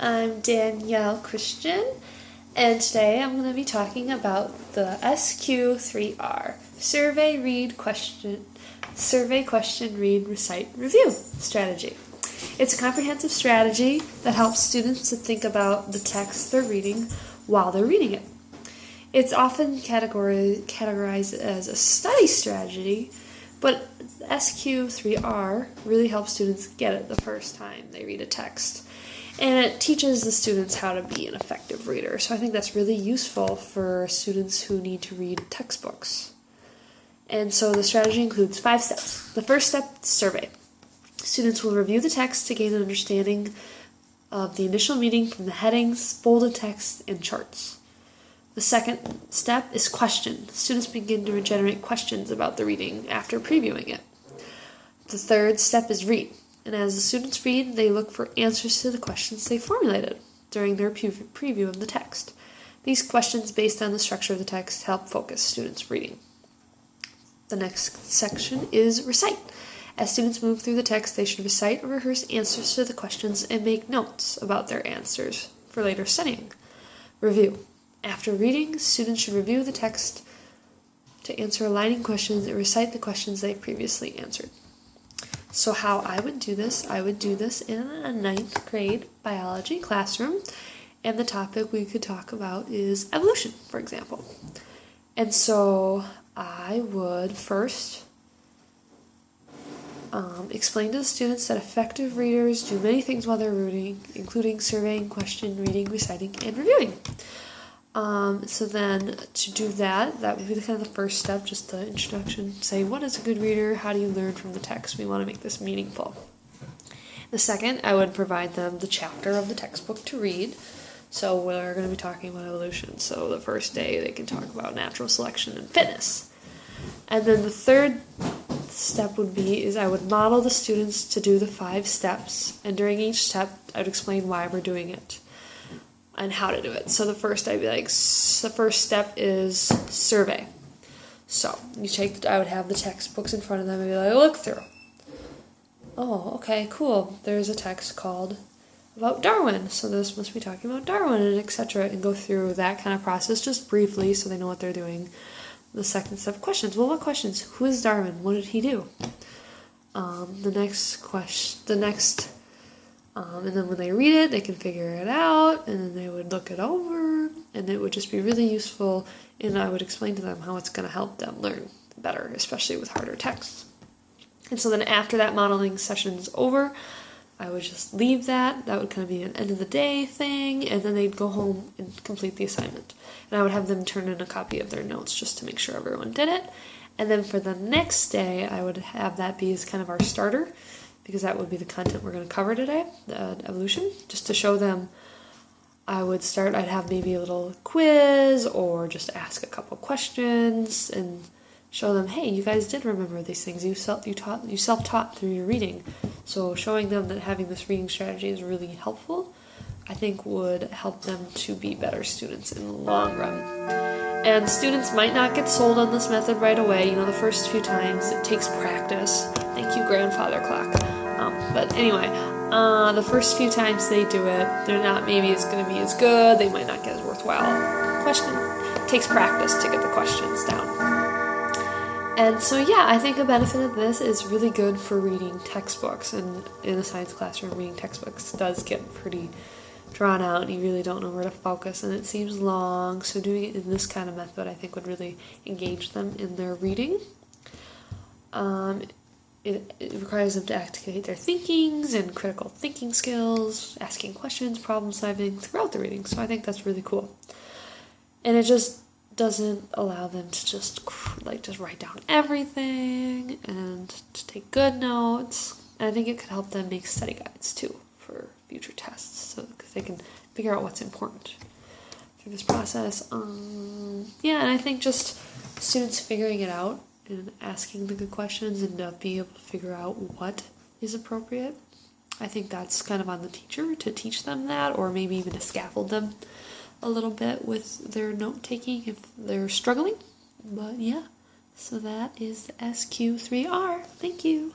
I'm Danielle Christian, and today I'm going to be talking about the SQ3R Survey, Question, Read, Recite, Review strategy. It's a comprehensive strategy that helps students to think about the text they're reading while they're reading it. It's often categorized as a study strategy, but SQ3R really helps students get it the first time they read a text. And it teaches the students how to be an effective reader. So I think that's really useful for students who need to read textbooks. And so the strategy includes 5 steps. The first step, survey. Students will review the text to gain an understanding of the initial meaning from the headings, bolded text, and charts. The second step is question. Students begin to generate questions about the reading after previewing it. The third step is read. And as the students read, they look for answers to the questions they formulated during their preview of the text. These questions, based on the structure of the text, help focus students' reading. The next section is recite. As students move through the text, they should recite or rehearse answers to the questions and make notes about their answers for later studying. Review. After reading, students should review the text to answer aligning questions and recite the questions they previously answered. So how I would do this in a 9th grade biology classroom, and the topic we could talk about is evolution, for example. And so I would first explain to the students that effective readers do many things while they're reading, including surveying, question, reading, reciting, and reviewing. So then to do that would be kind of the first step, just the introduction. Say, what is a good reader? How do you learn from the text? We want to make this meaningful. The second, I would provide them the chapter of the textbook to read. So we're going to be talking about evolution. So the first day they can talk about natural selection and fitness. And then the third step is I would model the students to do the 5 steps. And during each step, I would explain why we're doing it and how to do it. So the first step is survey. So I would have the textbooks in front of them and be like, look through. Oh, okay, cool. There's a text called about Darwin, so this must be talking about Darwin, and etc. And go through that kind of process just briefly so they know what they're doing. The second step, questions. Well, what questions? Who is Darwin? What did he do? And then when they read it, they can figure it out, and then they would look it over, and it would just be really useful, and I would explain to them how it's going to help them learn better, especially with harder texts. And so then after that modeling session's over, I would just leave that. That would kind of be an end of the day thing, and then they'd go home and complete the assignment. And I would have them turn in a copy of their notes just to make sure everyone did it. And then for the next day, I would have that be as kind of our starter, because that would be the content we're going to cover today, the evolution, just to show them. I'd have maybe a little quiz or just ask a couple questions and show them, hey, you guys did remember these things. You self-taught through your reading. So showing them that having this reading strategy is really helpful, I think would help them to be better students in the long run. And students might not get sold on this method right away. The first few times it takes practice. Thank you, grandfather clock. But anyway, the first few times they do it, they're not maybe going to be as good. They might not get as worthwhile question. It takes practice to get the questions down. And so yeah, I think a benefit of this is really good for reading textbooks. And in a science classroom, reading textbooks does get pretty drawn out, and you really don't know where to focus, and it seems long. So doing it in this kind of method, I think, would really engage them in their reading. It requires them to activate their thinkings and critical thinking skills, asking questions, problem solving throughout the reading. So I think that's really cool. And it just doesn't allow them to just write down everything and to take good notes. And I think it could help them make study guides too for future tests, so because they can figure out what's important through this process. And I think just students figuring it out and asking the good questions and being able to figure out what is appropriate. I think that's kind of on the teacher to teach them that, or maybe even to scaffold them a little bit with their note-taking if they're struggling. But yeah, so that is the SQ3R. Thank you.